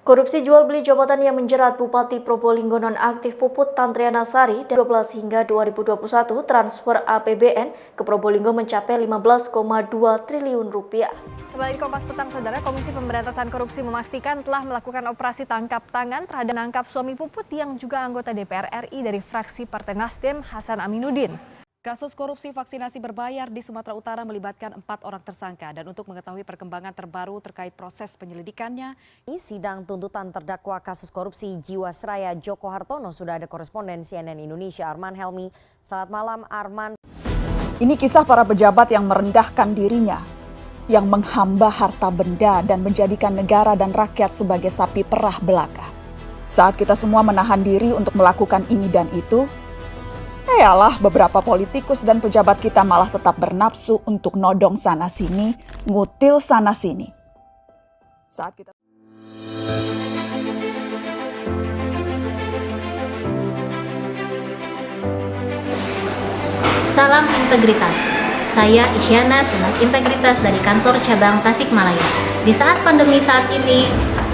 Korupsi jual beli jabatan yang menjerat Bupati Probolinggo nonaktif Puput Tantriana Sari dari 2012 hingga 2021 transfer APBN ke Probolinggo mencapai 15,2 triliun rupiah. Selain Kompas Petang, Saudara, Komisi Pemberantasan Korupsi memastikan telah melakukan operasi tangkap tangan terhadap menangkap suami Puput yang juga anggota DPR RI dari fraksi Partai Nasdem, Hasan Aminuddin. Kasus korupsi vaksinasi berbayar di Sumatera Utara melibatkan 4 orang tersangka dan untuk mengetahui perkembangan terbaru terkait proses penyelidikannya, sidang tuntutan terdakwa kasus korupsi Jiwasraya Joko Hartono sudah ada koresponden CNN Indonesia Arman Helmi. Selamat malam Arman. Ini kisah para pejabat yang merendahkan dirinya, yang menghamba harta benda dan menjadikan negara dan rakyat sebagai sapi perah belaka. Saat kita semua menahan diri untuk melakukan ini dan itu, yalah beberapa politikus dan pejabat kita malah tetap bernafsu untuk nodong sana-sini, ngutil sana-sini. Saat kita Salam integritas. Saya Isyana, Tunas Integritas dari kantor cabang Tasikmalaya. Di saat pandemi saat ini,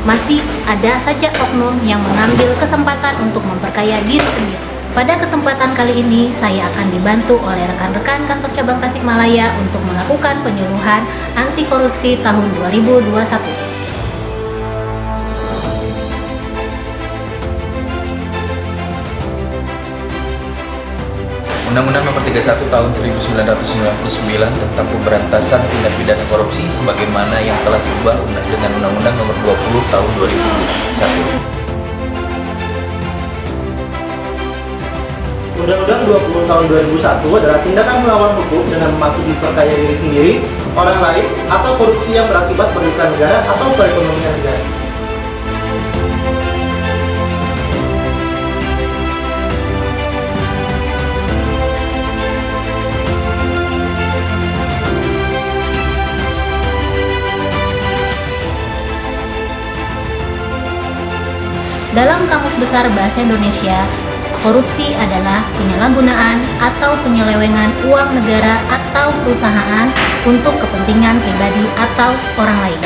masih ada saja oknum yang mengambil kesempatan untuk memperkaya diri sendiri. Pada kesempatan kali ini, saya akan dibantu oleh rekan-rekan kantor cabang Tasikmalaya untuk melakukan penyuluhan anti korupsi tahun 2021. Undang-Undang Nomor 31 Tahun 1999 tentang Pemberantasan Tindak Pidana Korupsi sebagaimana yang telah diubah dengan Undang-Undang Nomor 20 Tahun 2001. Undang-Undang 20 tahun 2001 adalah tindakan melawan hukum dengan maksud memperkaya diri sendiri, orang lain, atau korupsi yang berakibat merugikan negara atau perekonomian negara. Dalam Kamus Besar Bahasa Indonesia, korupsi adalah penyalahgunaan atau penyelewengan uang negara atau perusahaan untuk kepentingan pribadi atau orang lain.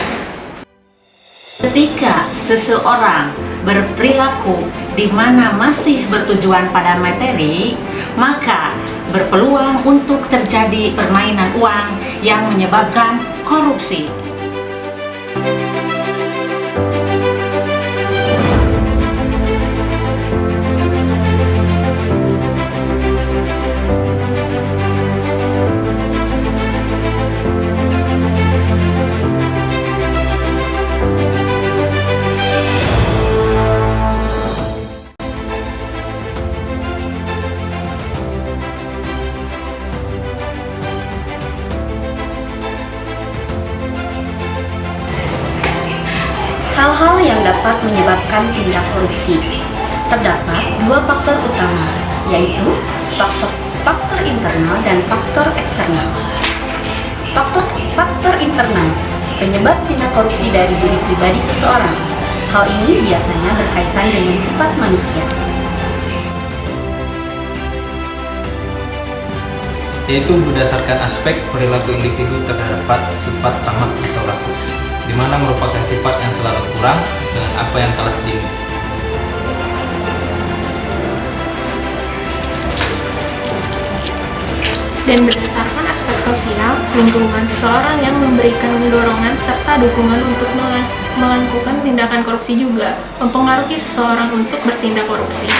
Ketika seseorang berperilaku di mana masih bertujuan pada materi, maka berpeluang untuk terjadi permainan uang yang menyebabkan korupsi. Hal-hal yang dapat menyebabkan tindak korupsi. Terdapat dua faktor utama, yaitu faktor internal dan faktor eksternal. Faktor internal, penyebab tindak korupsi dari diri pribadi seseorang. Hal ini biasanya berkaitan dengan sifat manusia, yaitu berdasarkan aspek perilaku individu terdapat sifat tamak atau rakus, di mana merupakan sifat yang selalu kurang dengan apa yang telah dimiliki. Dan berdasarkan aspek sosial, lingkungan seseorang yang memberikan dorongan serta dukungan untuk melakukan tindakan korupsi juga mempengaruhi seseorang untuk bertindak korupsi.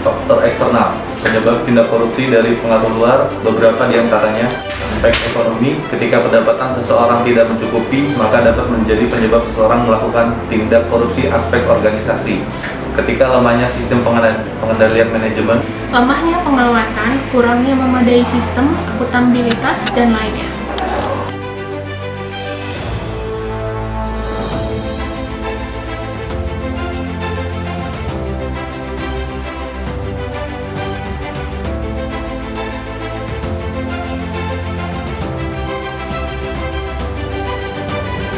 Faktor eksternal, penyebab tindak korupsi dari pengaruh luar, beberapa diantaranya aspek ekonomi. Ketika pendapatan seseorang tidak mencukupi, maka dapat menjadi penyebab seseorang melakukan tindak korupsi. Aspek organisasi, ketika lemahnya sistem pengendalian manajemen, Lemahnya pengawasan, kurangnya memadai sistem, akuntabilitas, dan lainnya.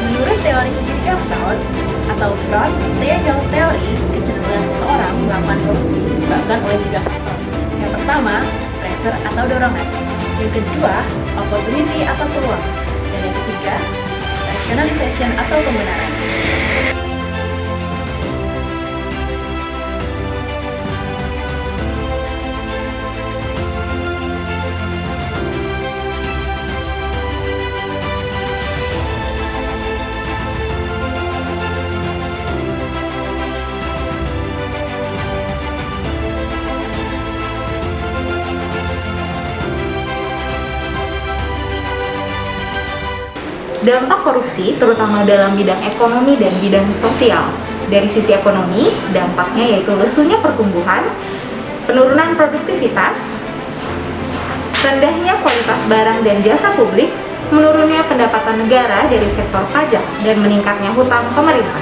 Menurut teori segitiga fraud atau fraud triangle teori, kecenderungan seseorang melakukan korupsi disebabkan oleh 3 faktor. Yang pertama, pressure atau dorongan. Yang kedua, opportunity atau peluang. Dan yang ketiga, rationalization atau pembenaran. Dampak korupsi terutama dalam bidang ekonomi dan bidang sosial. Dari sisi ekonomi, dampaknya yaitu lesunya pertumbuhan, penurunan produktivitas, rendahnya kualitas barang dan jasa publik, menurunnya pendapatan negara dari sektor pajak, dan meningkatnya hutang pemerintah.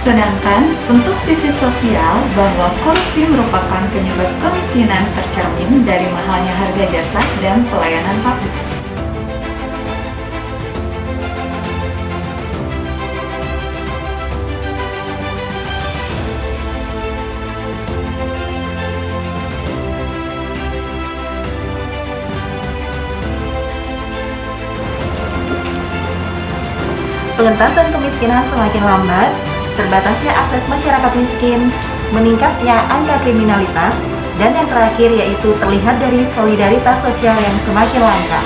Sedangkan untuk sisi sosial, bahwa korupsi merupakan penyebab kemiskinan tercermin dari mahalnya harga jasa dan pelayanan publik. Pengentasan kemiskinan semakin lambat, terbatasnya akses masyarakat miskin, meningkatnya angka kriminalitas, dan yang terakhir yaitu terlihat dari solidaritas sosial yang semakin langka.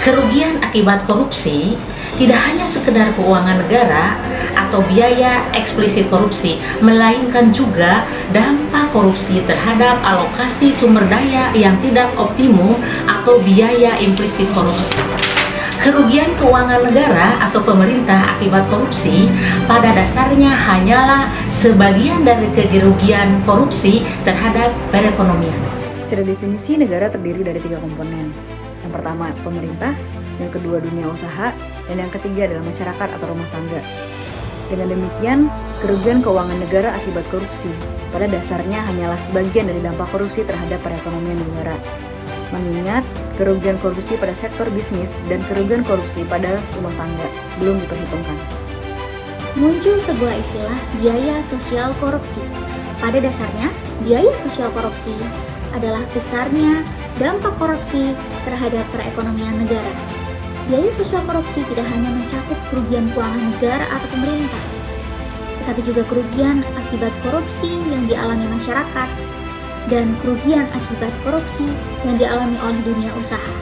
Kerugian akibat korupsi tidak hanya sekedar keuangan negara atau biaya eksplisit korupsi, melainkan juga dampak korupsi terhadap alokasi sumber daya yang tidak optimum atau biaya implisit korupsi. Kerugian keuangan negara atau pemerintah akibat korupsi pada dasarnya hanyalah sebagian dari kerugian korupsi terhadap perekonomian. Secara definisi, negara terdiri dari 3 komponen. Yang pertama, pemerintah, yang kedua, dunia usaha, dan yang ketiga adalah masyarakat atau rumah tangga. Dengan demikian, kerugian keuangan negara akibat korupsi pada dasarnya hanyalah sebagian dari dampak korupsi terhadap perekonomian negara. Mengingat kerugian korupsi pada sektor bisnis dan kerugian korupsi pada rumah tangga belum diperhitungkan. Muncul sebuah istilah biaya sosial korupsi. Pada dasarnya, biaya sosial korupsi adalah besarnya dampak korupsi terhadap perekonomian negara. Biaya sosial korupsi tidak hanya mencakup kerugian keuangan negara atau pemerintah, tetapi juga kerugian akibat korupsi yang dialami masyarakat dan kerugian akibat korupsi yang dialami oleh dunia usaha.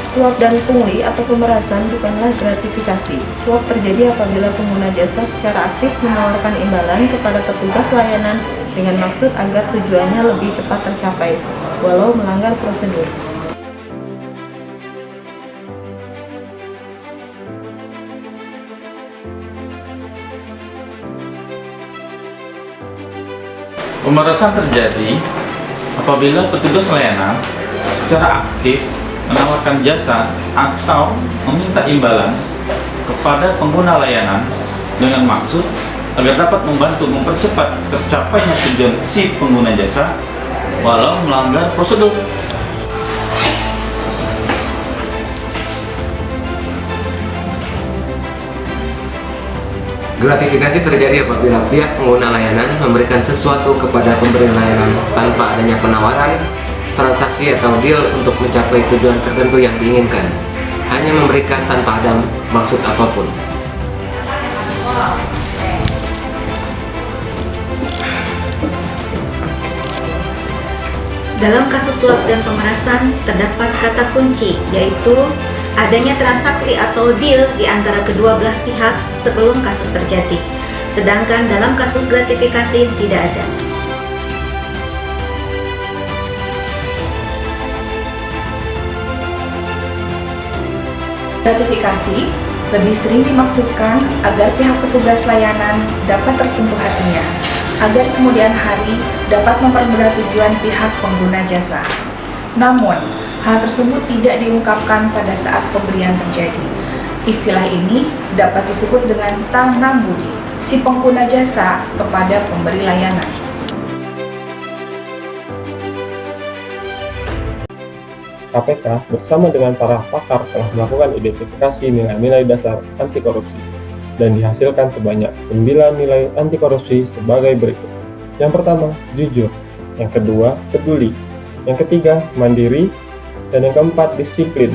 Suap dan pungli atau pemerasan bukanlah gratifikasi. Suap terjadi apabila pengguna jasa secara aktif menawarkan imbalan kepada petugas layanan dengan maksud agar tujuannya lebih cepat tercapai, walau melanggar prosedur. Pemerasan terjadi apabila petugas layanan secara aktif menawarkan jasa atau meminta imbalan kepada pengguna layanan dengan maksud agar dapat membantu mempercepat tercapainya tujuan si pengguna jasa walau melanggar prosedur. Gratifikasi terjadi apabila pihak pengguna layanan memberikan sesuatu kepada pemberi layanan tanpa adanya penawaran, transaksi atau deal untuk mencapai tujuan tertentu yang diinginkan, hanya memberikan tanpa ada maksud apapun. Dalam kasus suap dan pemerasan terdapat kata kunci, yaitu adanya transaksi atau deal di antara kedua belah pihak sebelum kasus terjadi. Sedangkan dalam kasus gratifikasi tidak ada. Gratifikasi lebih sering dimaksudkan agar pihak petugas layanan dapat tersentuh hatinya, agar kemudian hari dapat mempermudah tujuan pihak pengguna jasa. Namun, hal tersebut tidak diungkapkan pada saat pemberian terjadi. Istilah ini dapat disebut dengan tanam budi si pengguna jasa kepada pemberi layanan. KPK bersama dengan para pakar telah melakukan identifikasi nilai-nilai dasar anti korupsi dan dihasilkan sebanyak 9 nilai anti korupsi sebagai berikut. Yang pertama, jujur. Yang kedua, peduli. Yang ketiga, mandiri. Dan yang keempat, disiplin.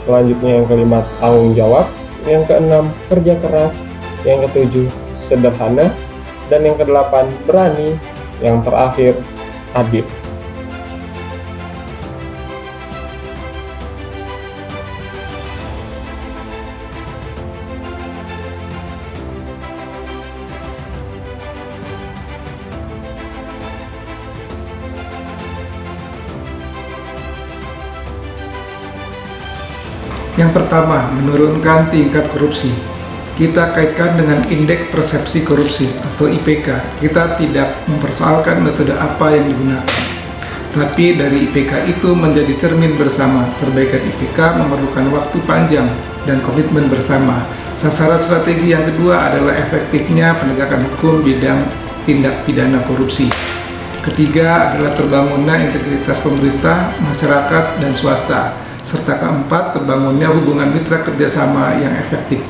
Selanjutnya yang kelima, tanggung jawab. Yang keenam, kerja keras. Yang ketujuh, sederhana. Dan yang kedelapan, berani. Yang terakhir, adil. Yang pertama, menurunkan tingkat korupsi. Kita kaitkan dengan indeks persepsi korupsi atau IPK. Kita tidak mempersoalkan metode apa yang digunakan. Tapi dari IPK itu menjadi cermin bersama. Perbaikan IPK memerlukan waktu panjang dan komitmen bersama. Sasaran strategi yang kedua adalah efektifnya penegakan hukum bidang tindak pidana korupsi. Ketiga adalah terbangunnya integritas pemerintah, masyarakat, dan swasta. Serta keempat, terbangunnya hubungan mitra kerjasama yang efektif.